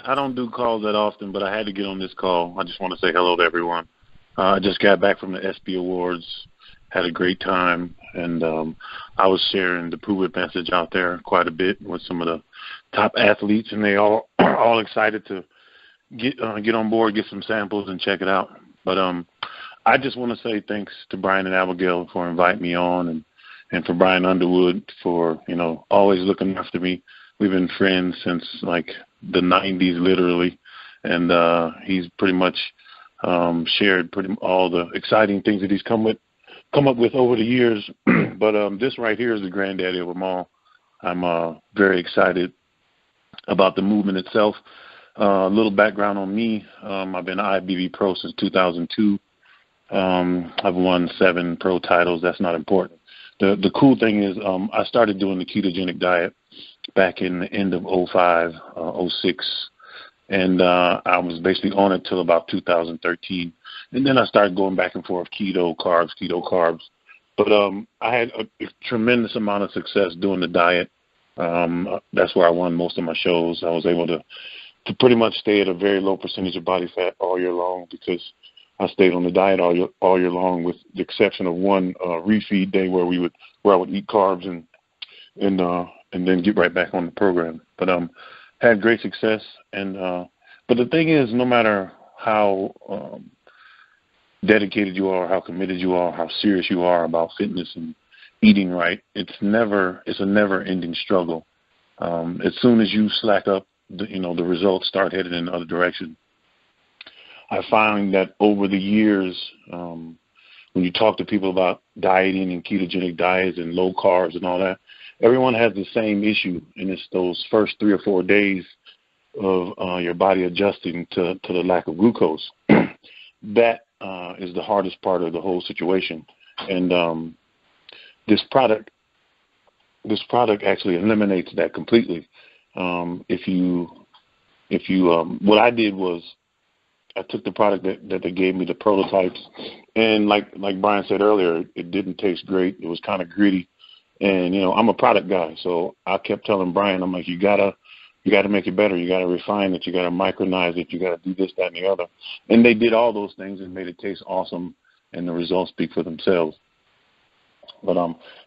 I don't do calls that often, but I had to get on this call. I just want to say hello to everyone. I just got back from the SB Awards, had a great time, and I was sharing the Pruvit message out there quite a bit with some of the top athletes, and they all are all excited to get on board, get some samples, and check it out. But I just want to say thanks to Brian and Abigail for inviting me on, and for Brian Underwood for, always looking after me. We've been friends since, like, the 90s, literally, and he's pretty much shared all the exciting things that he's come up with over the years. But this right here is the granddaddy of them all. I'm very excited about the movement itself. A little background on me. I've been an IBB pro since 2002. I've won 7 pro titles. That's not important. The cool thing is I started doing the ketogenic diet back in the end of 05, 06, and I was basically on it till about 2013. And then I started going back and forth, keto, carbs. But I had a tremendous amount of success doing the diet. That's where I won most of my shows. I was able to pretty much stay at a very low percentage of body fat all year long because I stayed on the diet all year long, with the exception of one refeed day where I would eat carbs and then get right back on the program. But had great success, and but the thing is, no matter how dedicated you are, how committed you are, how serious you are about fitness and eating right, it's a never-ending struggle. As soon as you slack up, the results start headed in the other direction. I find that over the years, when you talk to people about dieting and ketogenic diets and low carbs and all that, everyone has the same issue, and it's those first 3 or 4 days of your body adjusting to the lack of glucose. That is the hardest part of the whole situation. And this product actually eliminates that completely. If you what I did was I took the product that they gave me, the prototypes, and like Brian said earlier, it didn't taste great. It was kind of gritty, and I'm a product guy, so I kept telling Brian, I'm like, you gotta make it better. You gotta refine it. You gotta micronize it. You gotta do this, that, and the other. And they did all those things and made it taste awesome, and the results speak for themselves. But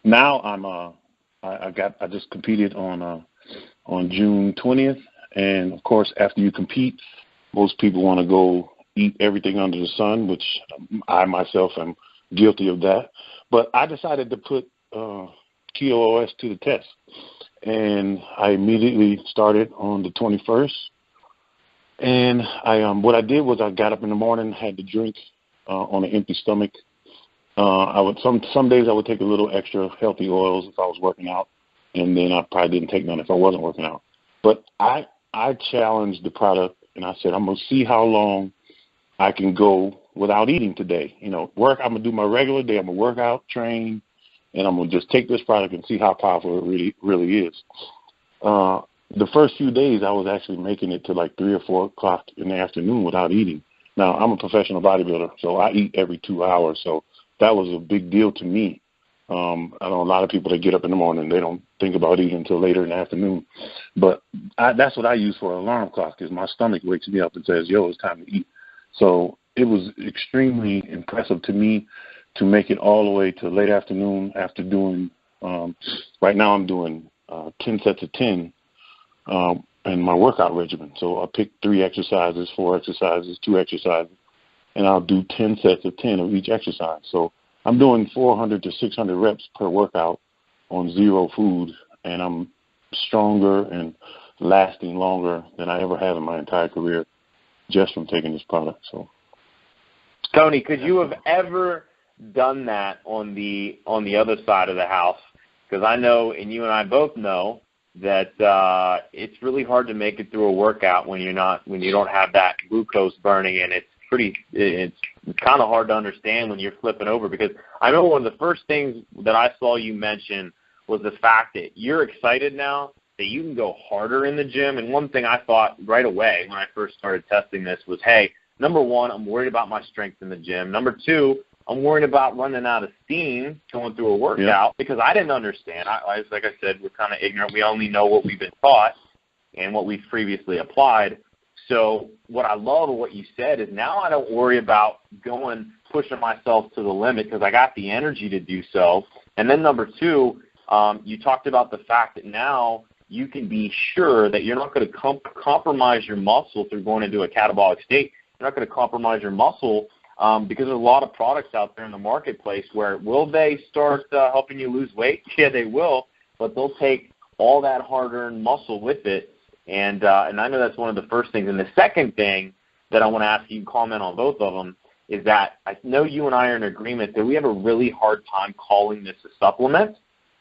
now I just competed on June 20th, and of course after you compete, most people want to go eat everything under the sun, which I myself am guilty of that. But I decided to put Keto OS to the test, and I immediately started on the 21st. And what I did was I got up in the morning, had to drink on an empty stomach. Some days I would take a little extra healthy oils if I was working out, and then I probably didn't take none if I wasn't working out. But I challenged the product, and I said, I'm going to see how long I can go without eating today. I'm going to do my regular day. I'm going to work out, train, and I'm going to just take this product and see how powerful it really is. The first few days, I was actually making it to like 3 or 4 o'clock in the afternoon without eating. Now, I'm a professional bodybuilder, so I eat every 2 hours, so that was a big deal to me. I know a lot of people that get up in the morning, they don't think about eating until later in the afternoon. But that's what I use for an alarm clock, is my stomach wakes me up and says, yo, it's time to eat. So it was extremely impressive to me to make it all the way to late afternoon after doing, right now I'm doing 10 sets of 10 in my workout regimen. So I pick 3 exercises, 4 exercises, 2 exercises, and I'll do 10 sets of 10 of each exercise. So I'm doing 400 to 600 reps per workout on 0 food, and I'm stronger and lasting longer than I ever have in my entire career just from taking this product. So, Toney, could you have ever done that on the other side of the house? Because I know, and you and I both know, that it's really hard to make it through a workout when you don't have that glucose burning, and it's kind of hard to understand when you're flipping over. Because I know one of the first things that I saw you mention was the fact that you're excited now that you can go harder in the gym. And one thing I thought right away when I first started testing this was, hey, number one, I'm worried about my strength in the gym. Number two, I'm worried about running out of steam going through a workout, because I didn't understand. Like I said, we're kind of ignorant. We only know what we've been taught and what we've previously applied. So what I love of what you said is now I don't worry about pushing myself to the limit because I got the energy to do so. And then number two, you talked about the fact that now you can be sure that you're not going to compromise your muscle through going into a catabolic state. You're not going to compromise your muscle because there's a lot of products out there in the marketplace where will they start helping you lose weight? Yeah, they will, but they'll take all that hard-earned muscle with it. And I know that's one of the first things. And the second thing that I want to ask you to comment on both of them is that I know you and I are in agreement that we have a really hard time calling this a supplement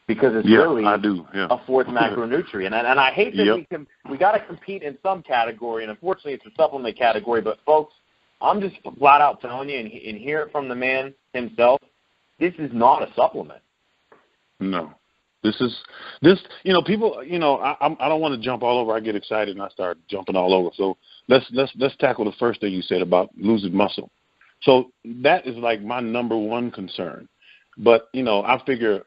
because it's really a fourth macronutrient. And I hate that we got to compete in some category, and unfortunately it's a supplement category. But, folks, I'm just flat out telling you and hear it from the man himself, this is not a supplement. No. People, I don't want to jump all over. I get excited and I start jumping all over. So let's tackle the first thing you said about losing muscle. So that is like my number one concern. But, I figure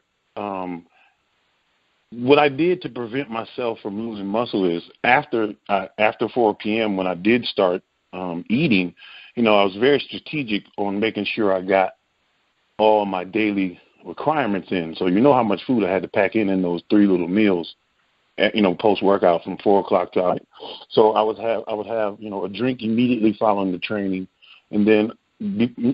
what I did to prevent myself from losing muscle is after 4 p.m. when I did start eating, I was very strategic on making sure I got all my daily requirements in. So how much food I had to pack in those 3 little meals, post-workout from 4 o'clock to 8. So I would have a drink immediately following the training, and then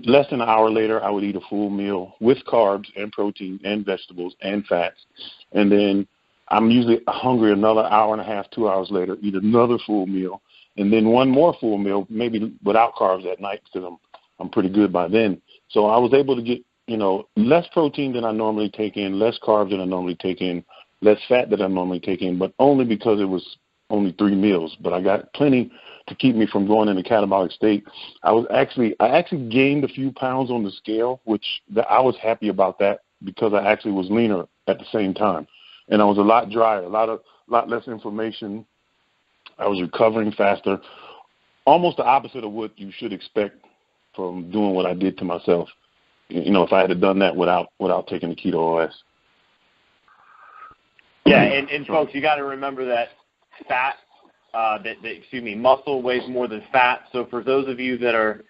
less than an hour later, I would eat a full meal with carbs and protein and vegetables and fats. And then I'm usually hungry another hour and a half, 2 hours later, eat another full meal, and then one more full meal, maybe without carbs at night because I'm pretty good by then. So I was able to get, less protein than I normally take in, less carbs than I normally take in, less fat than I normally take in, but only because it was only 3 meals. But I got plenty to keep me from going into catabolic state. I actually gained a few pounds on the scale, which I was happy about that because I actually was leaner at the same time. And I was a lot drier, a lot less inflammation. I was recovering faster, almost the opposite of what you should expect from doing what I did to myself. If I had done that without taking the Keto OS. Yeah, and folks, you got to remember that fat, muscle weighs more than fat. So for those of you that are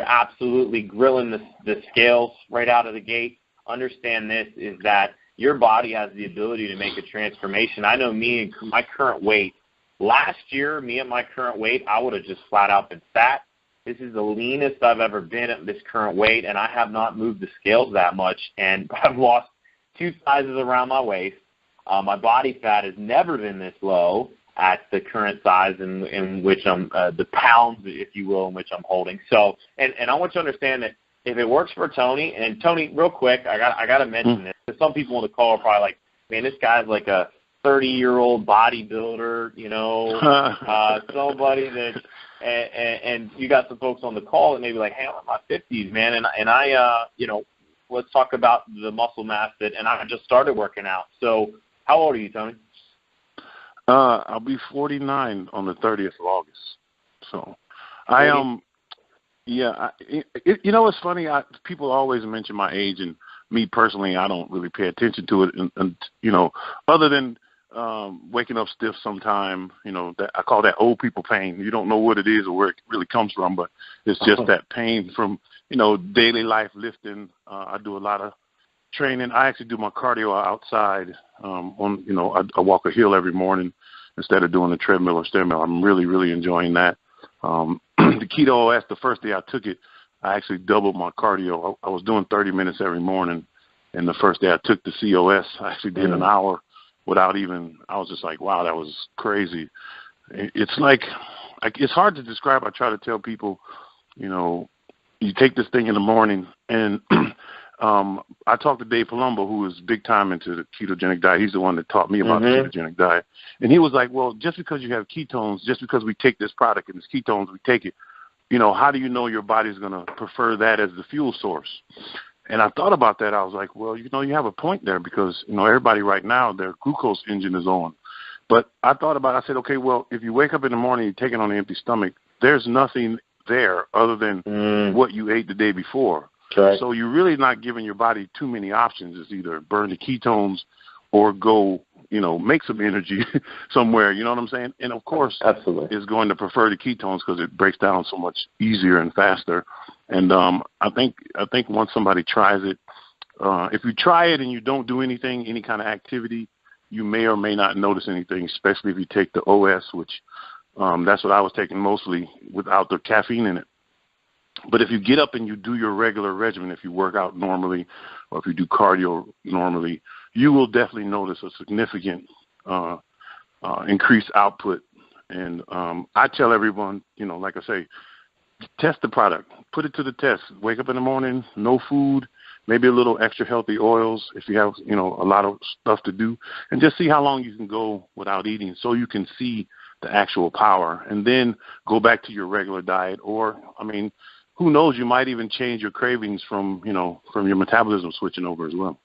absolutely grilling the scales right out of the gate, understand this is that your body has the ability to make a transformation. I know me and my current weight. Last year, me at my current weight, I would have just flat out been fat. This is the leanest I've ever been at this current weight, and I have not moved the scales that much, and I've lost 2 sizes around my waist. My body fat has never been this low at the current size in which I'm, the pounds, if you will, in which I'm holding. So, and I want you to understand that if it works for Toney, and Toney, real quick, I got to mention this, because some people on the call are probably like, man, this guy's like a 30-year-old bodybuilder, somebody that, and you got some folks on the call that may be like, hey, I'm in my 50s, man, and I, let's talk about the muscle mass and I just started working out. So how old are you, Toney? I'll be 49 on the 30th of August. So I it's funny. People always mention my age, and me personally, I don't really pay attention to it, and other than waking up stiff sometime, that I call that old people pain. You don't know what it is or where it really comes from, but it's just that pain from, daily life lifting. I do a lot of training. I actually do my cardio outside. I walk a hill every morning instead of doing the treadmill or stairmill. I'm really, really enjoying that. The Keto OS, the first day I took it, I actually doubled my cardio. I was doing 30 minutes every morning, and the first day I took the COS, I actually did an hour without even, I was just like, wow, that was crazy. It's like, it's hard to describe. I try to tell people, you take this thing in the morning, and I talked to Dave Palumbo, who is big time into the ketogenic diet. He's the one that taught me about the ketogenic diet. And he was like, well, just because you have ketones, just because we take this product and it's ketones, we take it, how do you know your body's going to prefer that as the fuel source? And I thought about that. I was like, well, you have a point there because, everybody right now, their glucose engine is on. But I thought about it. I said, okay, well, if you wake up in the morning, you take it on an empty stomach, there's nothing there other than what you ate the day before. Right. So you're really not giving your body too many options. It's either burn the ketones or go make some energy somewhere. You know what I'm saying? And of course, absolutely, is going to prefer the ketones because it breaks down so much easier and faster. And I think once somebody tries it, if you try it and you don't do anything, any kind of activity, you may or may not notice anything, especially if you take the OS, which that's what I was taking mostly without the caffeine in it. But if you get up and you do your regular regimen, if you work out normally or if you do cardio normally, you will definitely notice a significant increased output. And I tell everyone, like I say, test the product. Put it to the test. Wake up in the morning, no food, maybe a little extra healthy oils if you have, a lot of stuff to do, and just see how long you can go without eating so you can see the actual power. And then go back to your regular diet. Or, who knows, you might even change your cravings from your metabolism switching over as well.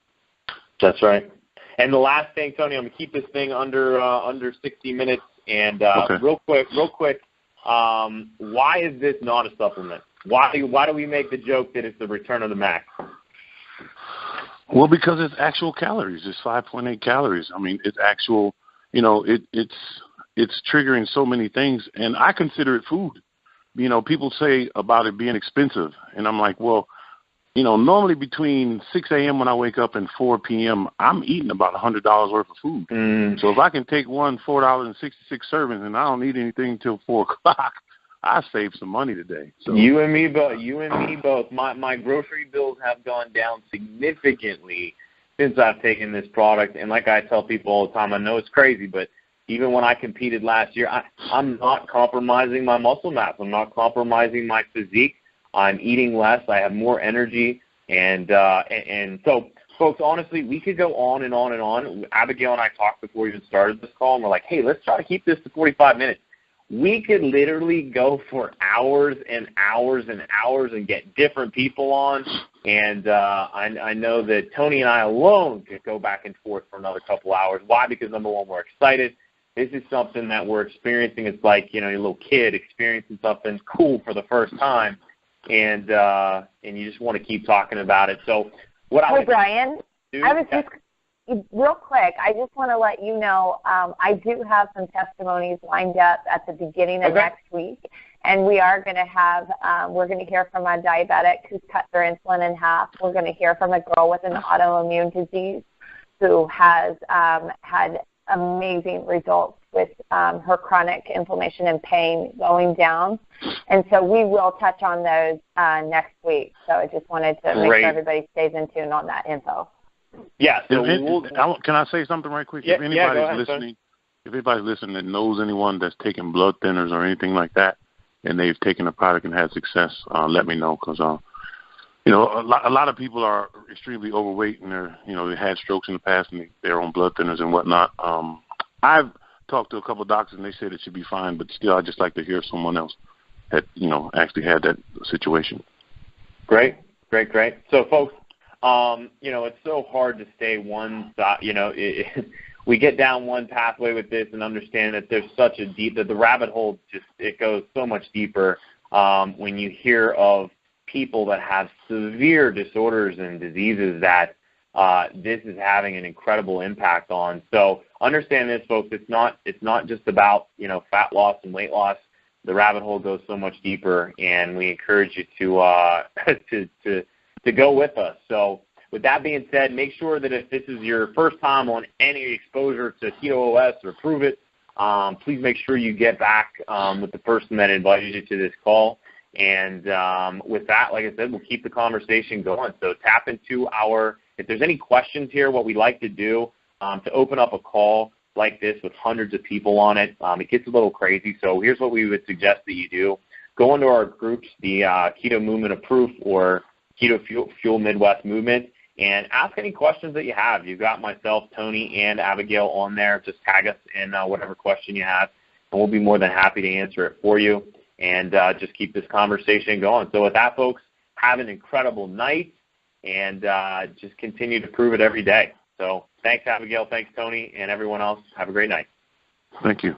That's right. And the last thing, Tony, I'm going to keep this thing under 60 minutes. And okay. real quick, why is this not a supplement? Why do we make the joke that it's the return of the Mac? Well, because it's actual calories. It's 5.8 calories. It's actual, it's triggering so many things, and I consider it food. People say about it being expensive, and I'm like, well, normally between 6 a.m. when I wake up and 4 p.m., I'm eating about $100 worth of food. So if I can take one $4.66 servings and I don't eat anything until 4 o'clock, I saved some money today. So you and me both. My grocery bills have gone down significantly since I've taken this product. And like I tell people all the time, I know it's crazy, but even when I competed last year, I'm not compromising my muscle mass. I'm not compromising my physique. I'm eating less. I have more energy. And so, folks, honestly, we could go on and on and on. Abigail and I talked before we even started this call, and we're like, hey, let's try to keep this to 45 minutes. We could literally go for hours and hours and hours and get different people on. And I know that Tony and I alone could go back and forth for another couple hours. Why? Because, number one, we're excited. This is something that we're experiencing. It's like, your little kid experiencing something cool for the first time. And you just want to keep talking about it. So Hey, Brian, I was just real quick, I just want to let you know I do have some testimonies lined up at the beginning of next week, and we are going to have we're going to hear from a diabetic who's cut their insulin in half. We're going to hear from a girl with an autoimmune disease who has had amazing results with her chronic inflammation and pain going down. And so we will touch on those next week. So I just wanted to make sure everybody stays in tune on that info. Yeah. So can I say something right quick? Yeah, if anybody's go ahead, listening, if anybody's listening that knows anyone that's taking blood thinners or anything like that, and they've taken a product and had success, let me know, because a lot of people are extremely overweight and they had strokes in the past and they're on blood thinners and whatnot. I've talked to a couple of doctors and they said it should be fine, but still, I just like to hear someone else that actually had that situation. Great. So, folks, it's so hard to stay one side. We get down one pathway with this and understand that there's such a that the rabbit hole it goes so much deeper when you hear of people that have severe disorders and diseases that this is having an incredible impact on. So understand this, folks. It's not just about fat loss and weight loss. The rabbit hole goes so much deeper, and we encourage you to go with us. So with that being said, make sure that if this is your first time on any exposure to Keto OS or Pruvit, please make sure you get back with the person that invited you to this call. And with that, like I said, we'll keep the conversation going. So tap into if there's any questions here, what we like to do to open up a call like this with hundreds of people on it, it gets a little crazy. So here's what we would suggest that you do. Go into our groups, the Keto Movement of Proof or Keto Fuel Midwest Movement, and ask any questions that you have. You've got myself, Tony, and Abigail on there. Just tag us in whatever question you have, and we'll be more than happy to answer it for you and just keep this conversation going. So with that, folks, have an incredible night, and just continue to prove it every day. So thanks, Abigail. Thanks, Tony, and everyone else. Have a great night. Thank you.